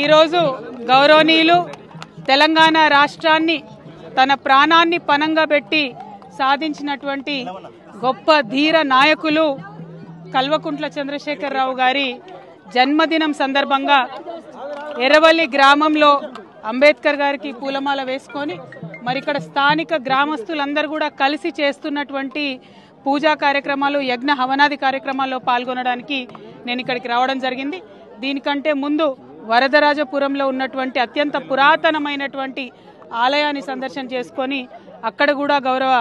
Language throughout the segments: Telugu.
ఈరోజు గౌరవనీయులు తెలంగాణ రాష్ట్రాన్ని తన ప్రాణాన్ని పణంగా పెట్టి సాధించినటువంటి గొప్ప ధీర నాయకులు కల్వకుంట్ల చంద్రశేఖరరావు గారి జన్మదినం సందర్భంగా ఎర్రవల్లి గ్రామంలో అంబేద్కర్ గారికి పూలమాల వేసుకొని మరి ఇక్కడ స్థానిక గ్రామస్తులందరూ కూడా కలిసి చేస్తున్నటువంటి పూజా కార్యక్రమాలు యజ్ఞ హవనాది కార్యక్రమాల్లో పాల్గొనడానికి నేను ఇక్కడికి రావడం జరిగింది. దీనికంటే ముందు వరదరాజపురంలో ఉన్నటువంటి అత్యంత పురాతనమైనటువంటి ఆలయాన్ని సందర్శన చేసుకొని అక్కడ కూడా గౌరవ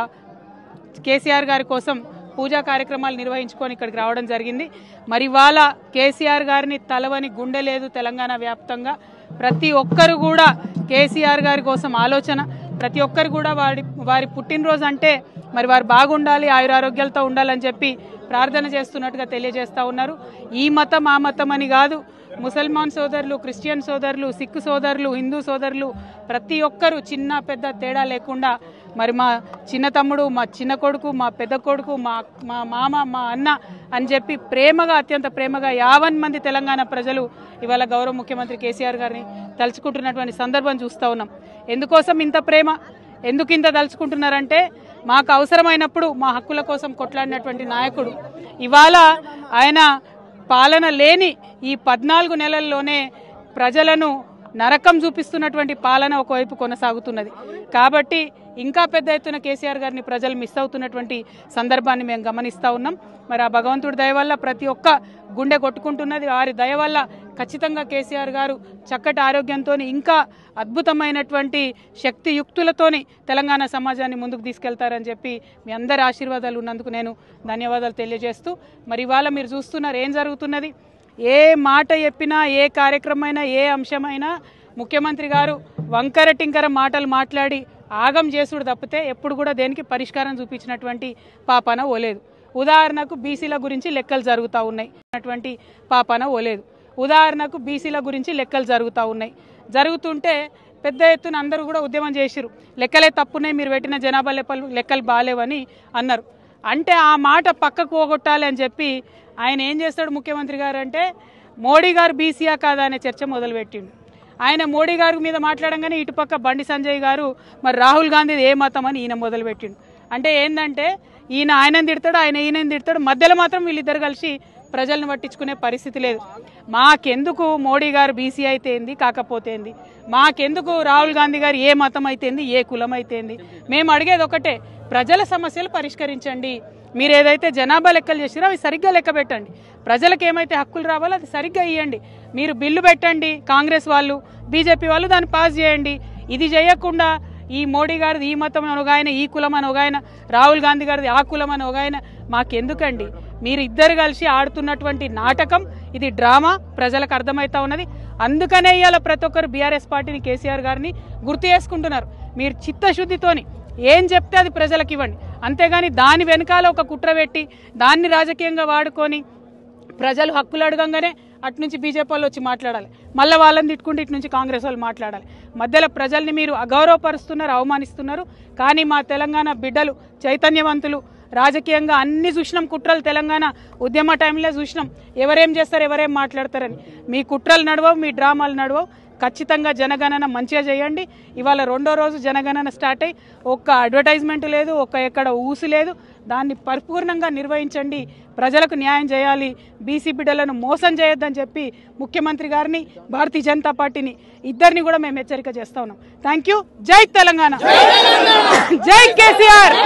కేసీఆర్ గారి కోసం పూజా కార్యక్రమాలు నిర్వహించుకొని ఇక్కడికి రావడం జరిగింది. మరి ఇవాళ కేసీఆర్ గారిని తలవని గుండె లేదు తెలంగాణ వ్యాప్తంగా. ప్రతి ఒక్కరు కూడా కేసీఆర్ గారి కోసం ఆలోచన, ప్రతి ఒక్కరు కూడా వారి పుట్టినరోజు అంటే మరి వారు బాగుండాలి, ఆయురారోగ్యాలతో ఉండాలని చెప్పి ప్రార్థన చేస్తున్నట్టుగా తెలియజేస్తూ ఉన్నారు. ఈ మతం ఆ మతం అని కాదు, ముసల్మాన్ సోదరులు, క్రిస్టియన్ సోదరులు, సిక్ సోదరులు, హిందూ సోదరులు ప్రతి ఒక్కరు చిన్న పెద్ద తేడా లేకుండా మరి మా చిన్న తమ్ముడు, మా చిన్న కొడుకు, మా పెద్ద కొడుకు, మా మామ, మా అన్న అని చెప్పి ప్రేమగా, అత్యంత ప్రేమగా 50 మంది తెలంగాణ ప్రజలు ఇవాళ గౌరవ ముఖ్యమంత్రి కేసీఆర్ గారిని తలుచుకుంటున్నటువంటి సందర్భం చూస్తూ ఉన్నాం. ఎందుకోసం ఇంత ప్రేమ, ఎందుకు ఇంత తలుచుకుంటున్నారంటే మాకు అవసరమైనప్పుడు మా హక్కుల కోసం కొట్లాడినటువంటి నాయకుడు. ఇవాళ ఆయన పాలన లేని ఈ 14 నెలల్లోనే ప్రజలను నరకం చూపిస్తున్నటువంటి పాలన ఒకవైపు కొనసాగుతున్నది. కాబట్టి ఇంకా పెద్ద ఎత్తున కేసీఆర్ గారిని ప్రజలు మిస్ అవుతున్నటువంటి సందర్భాన్ని మేము గమనిస్తూ ఉన్నాం. మరి ఆ భగవంతుడి దయ వల్ల ప్రతి ఒక్క గుండె కొట్టుకుంటున్నది. వారి దయ వల్ల ఖచ్చితంగా కేసీఆర్ గారు చక్కటి ఆరోగ్యంతో ఇంకా అద్భుతమైనటువంటి శక్తియుక్తులతోని తెలంగాణ సమాజాన్ని ముందుకు తీసుకెళ్తారని చెప్పి మీ అందరి ఆశీర్వాదాలు ఉన్నందుకు నేను ధన్యవాదాలు తెలియజేస్తూ, మరి ఇవాళ మీరు చూస్తున్నారు ఏం జరుగుతున్నది. ఏ మాట చెప్పినా, ఏ కార్యక్రమమైనా, ఏ అంశమైనా ముఖ్యమంత్రి గారు వంకర టింకర మాటలు మాట్లాడి ఆగం చేసుడు తప్పితే ఎప్పుడు కూడా దేనికి పరిష్కారం చూపించినటువంటి పాపన ఓలేదు. ఉదాహరణకు బీసీల గురించి లెక్కలు జరుగుతూ ఉన్నాయి, అటువంటి పాపన ఓలేదు. ఉదాహరణకు బీసీల గురించి లెక్కలు జరుగుతూ ఉన్నాయి. జరుగుతుంటే పెద్ద ఎత్తున అందరూ కూడా ఉద్యమం చేసిరు, లెక్కలే తప్పున్నాయి, మీరు పెట్టిన జనాభా లెక్కలు బాగాలేవని అన్నారు. అంటే ఆ మాట పక్కకు పోగొట్టాలి అని చెప్పి ఆయన ఏం చేస్తాడు ముఖ్యమంత్రి గారు అంటే, మోడీ గారు బీసీయా కాదా అనే చర్చ మొదలుపెట్టిండు. ఆయన మోడీ గారి మీద మాట్లాడంగానే ఇటుపక్క బండి సంజయ్ గారు మరి రాహుల్ గాంధీ ఏ మతం అని ఈయన మొదలుపెట్టిండు. అంటే ఏంటంటే ఈయన ఆయనని తిడతాడు, ఆయన ఈయనని తిడతాడు, మధ్యలో మాత్రం వీళ్ళిద్దరు కలిసి ప్రజలను పట్టించుకునే పరిస్థితి లేదు. మాకెందుకు మోడీ గారు బీసీ అయితే ఏంది, కాకపోతే ఏంది, మాకెందుకు రాహుల్ గాంధీ గారు ఏ మతం అయితేంది, ఏ కులం అయితేంది, మేము అడిగేది ఒకటే, ప్రజల సమస్యలు పరిష్కరించండి. మీరు ఏదైతే జనాభా లెక్కలు చేసిరో అవి సరిగ్గా లెక్క పెట్టండి, ప్రజలకు ఏమైతే హక్కులు రావాలో అది సరిగ్గా ఇవ్వండి. మీరు బిల్లు పెట్టండి, కాంగ్రెస్ వాళ్ళు, బీజేపీ వాళ్ళు దాన్ని పాస్ చేయండి. ఇది చేయకుండా ఈ మోడీ గారిది ఈ మతం అని ఒక ఆయన, ఈ కులం అని ఒక ఆయన, రాహుల్ గాంధీ గారిది ఆ కులం అని ఒక ఆయన, మాకెందుకండి? మీరు ఇద్దరు కలిసి ఆడుతున్నటువంటి నాటకం ఇది, డ్రామా ప్రజలకు అర్థమవుతా ఉన్నది. అందుకనే ఇవాళ ప్రతి ఒక్కరు బీఆర్ఎస్ పార్టీని, కేసీఆర్ గారిని గుర్తు చేసుకుంటున్నారు. మీరు చిత్తశుద్ధితోని ఏం చెప్తే అది ప్రజలకు ఇవ్వండి, అంతేగాని దాని వెనకాల ఒక కుట్ర పెట్టి దాన్ని రాజకీయంగా వాడుకొని ప్రజలు హక్కులు అడగంగానే అటు నుంచి బీజేపీ వాళ్ళు వచ్చి మాట్లాడాలి, మళ్ళీ వాళ్ళని తిట్టుకుంటే ఇటు నుంచి కాంగ్రెస్ వాళ్ళు మాట్లాడాలి. మధ్యలో ప్రజల్ని మీరు అగౌరవపరుస్తున్నారు, అవమానిస్తున్నారు. కానీ మా తెలంగాణ బిడ్డలు చైతన్యవంతులు, రాజకీయంగా అన్ని చూసినాం కుట్రలు, తెలంగాణ ఉద్యమ టైంలో చూసినాం ఎవరేం చేస్తారు, ఎవరేం మాట్లాడతారని. మీ కుట్రలు నడవవు, మీ డ్రామాలు నడవవు. ఖచ్చితంగా జనగణన మంచిగా చేయండి. ఇవాళ 2వ రోజు జనగణన స్టార్ట్ అయ్యి ఒక్క అడ్వర్టైజ్మెంట్ లేదు, ఎక్కడ ఊసు లేదు. దాన్ని పరిపూర్ణంగా నిర్వహించండి, ప్రజలకు న్యాయం చేయాలి, బీసీ బిడ్డలను మోసం చేయొద్దని చెప్పి ముఖ్యమంత్రి గారిని, భారతీయ జనతా పార్టీని ఇద్దరిని కూడా మేము హెచ్చరిక చేస్తా ఉన్నాం. Thank you. జై తెలంగాణ, జై కేసీఆర్.